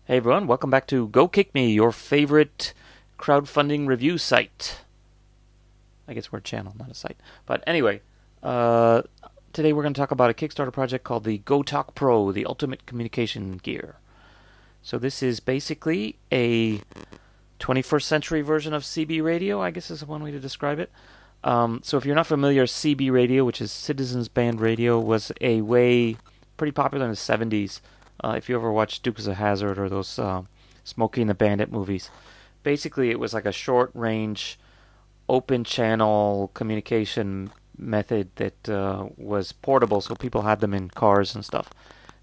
Hey everyone, welcome back to Go Kick Me, your favorite crowdfunding review site. I guess we're a channel, not a site. But anyway, today we're going to talk about a Kickstarter project called the GoTalk Pro, the ultimate communication gear. So this is basically a 21st century version of CB radio, I guess is one way to describe it. So if you're not familiar, CB radio, which is Citizens Band Radio, was a way pretty popular in the 70s. If you ever watched Dukes of Hazzard or those Smokey and the Bandit movies, basically it was like a short-range, open-channel communication method that was portable, so people had them in cars and stuff,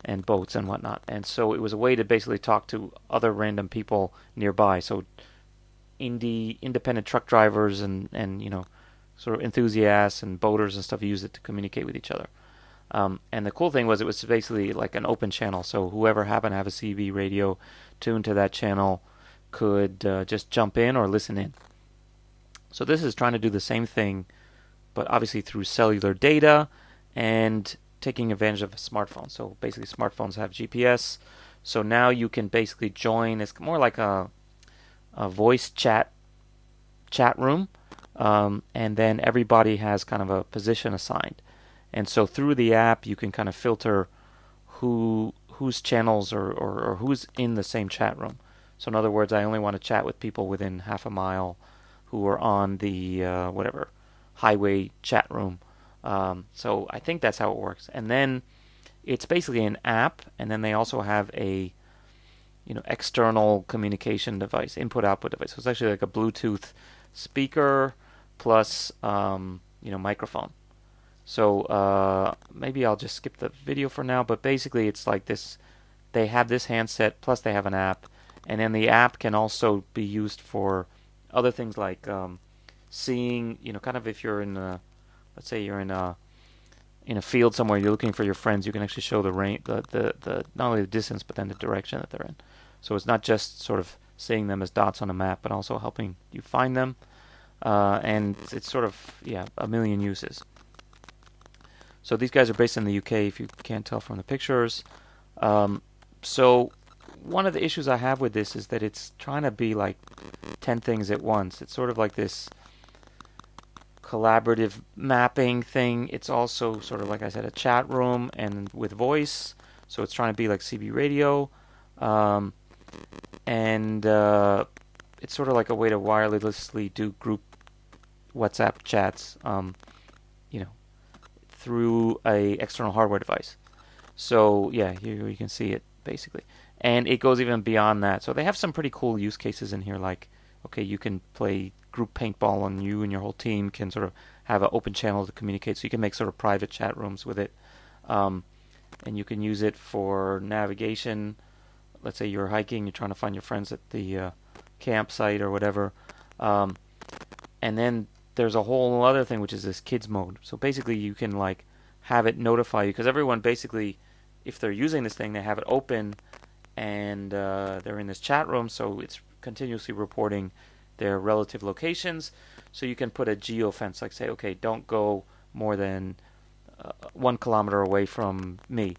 and boats and whatnot. And so it was a way to basically talk to other random people nearby. So independent truck drivers and sort of enthusiasts and boaters and stuff used it to communicate with each other. And the cool thing was it was basically like an open channel, so whoever happened to have a CB radio tuned to that channel could just jump in or listen in. So this is trying to do the same thing, but obviously through cellular data and taking advantage of a smartphone. So basically smartphones have GPS, so now you can basically join. It's more like a voice chat room, and then everybody has kind of a position assigned. And so through the app, you can kind of filter whose channels or who's in the same chat room. So in other words, I only want to chat with people within half a mile who are on the whatever highway chat room. So I think that's how it works. And then it's basically an app, and then they also have a external communication device, input-output device. So it's actually like a Bluetooth speaker plus microphone. So maybe I'll just skip the video for now, but basically it's like this. They have this handset, plus they have an app, and then the app can also be used for other things like seeing, kind of if you're in let's say you're in a field somewhere, you're looking for your friends, you can actually show the range, the not only the distance, but then the direction that they're in. So it's not just sort of seeing them as dots on a map, but also helping you find them, and it's sort of, a million uses. So these guys are based in the UK, if you can't tell from the pictures. So one of the issues I have with this is that it's trying to be like 10 things at once. It's sort of like this collaborative mapping thing. It's also sort of, like I said, a chat room and with voice. So it's trying to be like CB radio. And it's sort of like a way to wirelessly do group WhatsApp chats, through a external hardware device. So here you can see it basically, and it goes even beyond that. So they have some pretty cool use cases in here, like you can play group paintball, and you and your whole team can sort of have an open channel to communicate. So you can make sort of private chat rooms with it, and you can use it for navigation. Let's say you're hiking, you're trying to find your friends at the campsite or whatever, and then there's a whole other thing, which is this kids mode. So basically you can like have it notify you, because everyone basically, if they're using this thing, they have it open and they're in this chat room, so it's continuously reporting their relative locations. So you can put a geofence, like say, okay, don't go more than 1 kilometer away from me,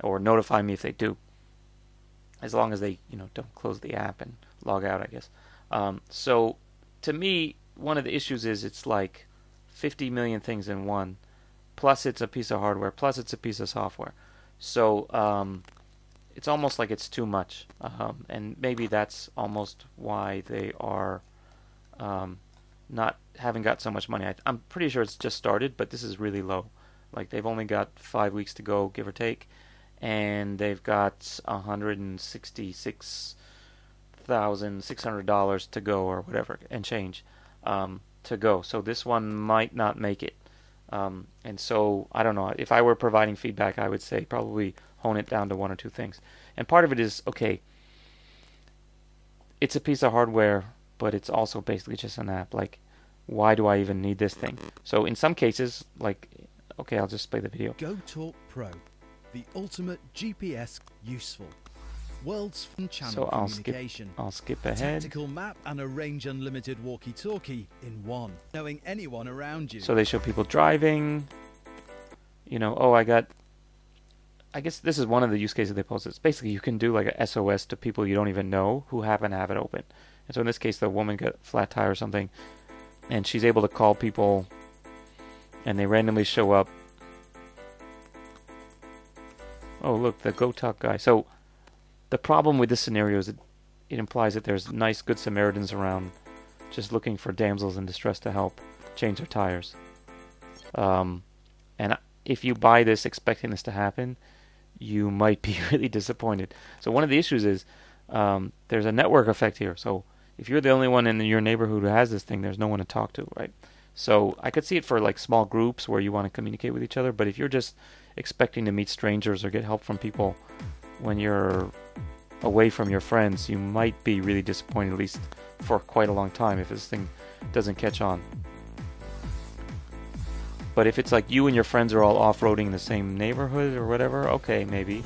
or notify me if they do, as long as they don't close the app and log out, I guess. So to me, one of the issues is it's like 50 million things in one, plus it's a piece of hardware, plus it's a piece of software. So it's almost like it's too much, and maybe that's almost why they are not haven't got so much money. I'm pretty sure it's just started, but this is really low. Like they've only got 5 weeks to go, give or take, and they've got $166,600 to go, or whatever, and change. To go. So this one might not make it. And so, I don't know. If I were providing feedback, I would say probably hone it down to 1 or 2 things. And part of it is, okay, it's a piece of hardware, but it's also basically just an app. Like, why do I even need this thing? So in some cases, like, okay, I'll just play the video. GoTalk Pro, the ultimate GPS useful. World's fun channel So communication. I'll skip ahead. Tactical map and a range unlimited walkie-talkie in one. Knowing anyone around you. So they show people driving. Oh, I got I guess this is one of the use cases they posted. It's basically you can do like a SOS to people you don't even know who happen to have it open. And so in this case, the woman got a flat tire or something, and she's able to call people, and they randomly show up. Oh, look, the GoTalk guy. So the problem with this scenario is it implies that there's nice, good Samaritans around just looking for damsels in distress to help change their tires. And if you buy this expecting this to happen, you might be really disappointed. So one of the issues is there's a network effect here. So if you're the only one in your neighborhood who has this thing, there's no one to talk to, right? So I could see it for like small groups where you want to communicate with each other, but if you're just expecting to meet strangers or get help from people when you're away from your friends, you might be really disappointed, at least for quite a long time, if this thing doesn't catch on. But if it's like you and your friends are all off-roading in the same neighborhood or whatever, okay, maybe.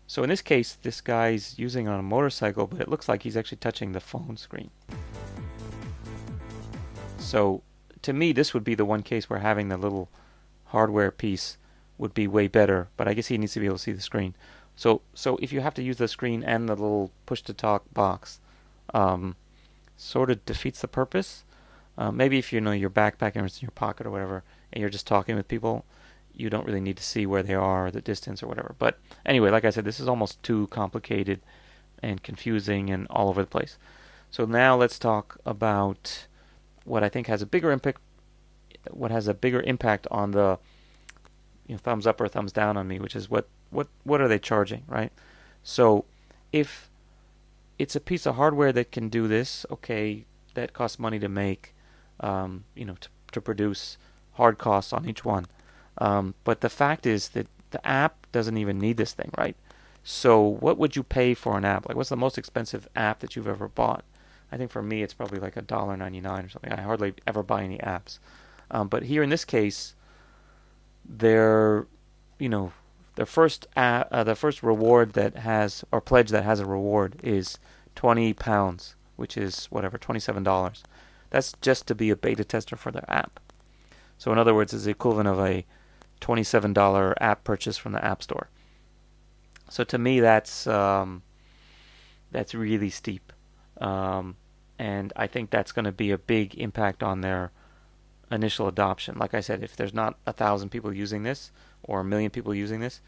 So in this case, this guy's using it on a motorcycle, but it looks like he's actually touching the phone screen. So to me, this would be the one case where having the little hardware piece would be way better, but I guess he needs to be able to see the screen. So if you have to use the screen and the little push-to-talk box, sort of defeats the purpose. Maybe if you know your backpack and it's in your pocket or whatever, and you're just talking with people, you don't really need to see where they are, or the distance or whatever. But anyway, like I said, this is almost too complicated and confusing and all over the place. So now let's talk about what I think has a bigger impact. What has a bigger impact on the thumbs up or thumbs down on me, which is what are they charging, right? So if it's a piece of hardware that can do this, okay, that costs money to make, to produce hard costs on each one. But the fact is that the app doesn't even need this thing, right? So what would you pay for an app? Like, what's the most expensive app that you've ever bought? I think for me it's probably like $1.99 or something. I hardly ever buy any apps. But here in this case, the first reward that has, or pledge that has a reward is £20, which is whatever, $27. That's just to be a beta tester for their app. So in other words, it's the equivalent of a $27 app purchase from the App Store. So to me, that's really steep, and I think that's going to be a big impact on their initial adoption. Like I said, if there's not 1,000 people using this or 1 million people using this,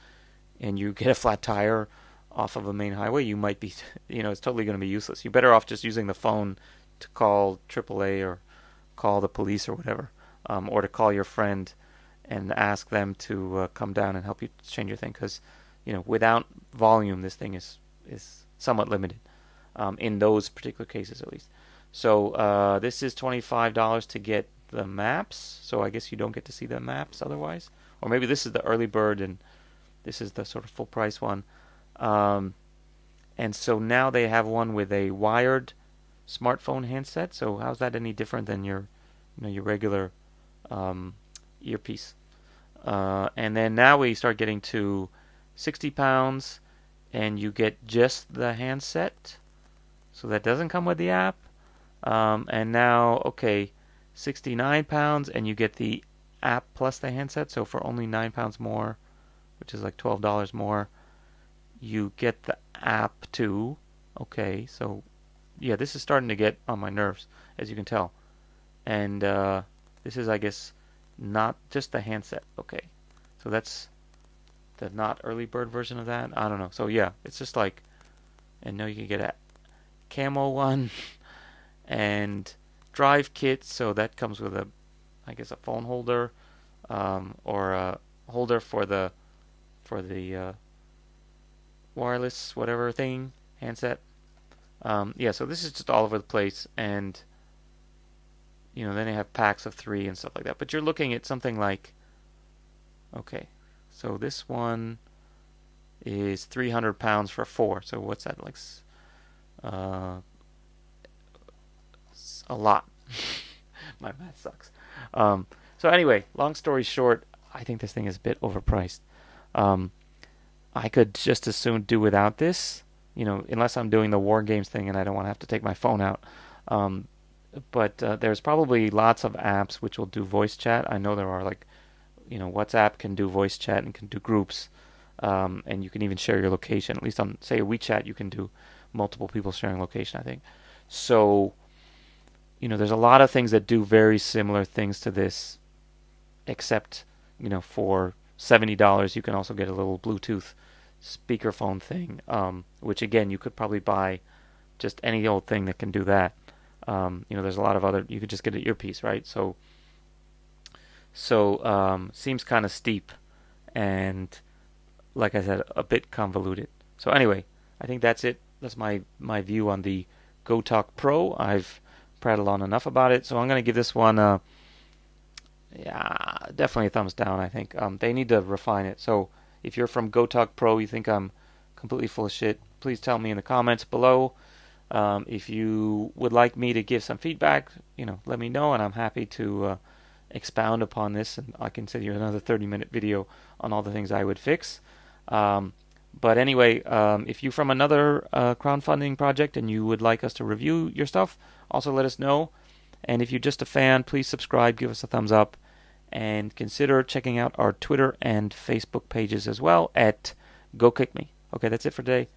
and you get a flat tire off of a main highway, you might be, it's totally going to be useless. You're better off just using the phone to call AAA or call the police or whatever, or to call your friend and ask them to come down and help you change your thing, because without volume, this thing is somewhat limited in those particular cases, at least. So this is $25 to get the maps. So I guess you don't get to see the maps otherwise, or maybe this is the early bird and this is the sort of full price one. And so now they have one with a wired smartphone handset. So how's that any different than your regular earpiece? And then now we start getting to £60, and you get just the handset. So that doesn't come with the app. And now, okay, £69, and you get the app plus the handset. So for only £9 more, which is like $12 more, you get the app too. Okay, so yeah, this is starting to get on my nerves, as you can tell. And this is, I guess, not just the handset. Okay, so that's the not early bird version of that. I don't know. So yeah, it's just like, and now you can get a camo one and drive kit. So that comes with a, I guess, a phone holder, or a holder for the wireless whatever thing, handset. Yeah, so this is just all over the place, and then they have packs of 3 and stuff like that. But you're looking at something like, okay, so this one is £300 for 4. So what's that, like a lot. My math sucks. So anyway, long story short, I think this thing is a bit overpriced. I could just as soon do without this, unless I'm doing the war games thing and I don't want to have to take my phone out. But there's probably lots of apps which will do voice chat. I know there are, like WhatsApp can do voice chat and can do groups, and you can even share your location. At least on, say, WeChat, you can do multiple people sharing location, I think. So, there's a lot of things that do very similar things to this, except, for $70, you can also get a little Bluetooth speakerphone thing, which again, you could probably buy just any old thing that can do that. There's a lot of other, you could just get an earpiece, right? So seems kind of steep and, like I said, a bit convoluted. So anyway, I think that's it. That's my view on the GoTalk Pro. I've prattled on enough about it, so I'm going to give this one definitely a thumbs down, I think. They need to refine it. So if you're from GoTalk Pro, you think I'm completely full of shit, please tell me in the comments below. If you would like me to give some feedback, let me know, and I'm happy to expound upon this, and I can send you another 30-minute video on all the things I would fix. But anyway, if you're from another crowdfunding project and you would like us to review your stuff, also let us know. And if you're just a fan, please subscribe, give us a thumbs up, and consider checking out our Twitter and Facebook pages as well at GoKickMe. Okay, that's it for today.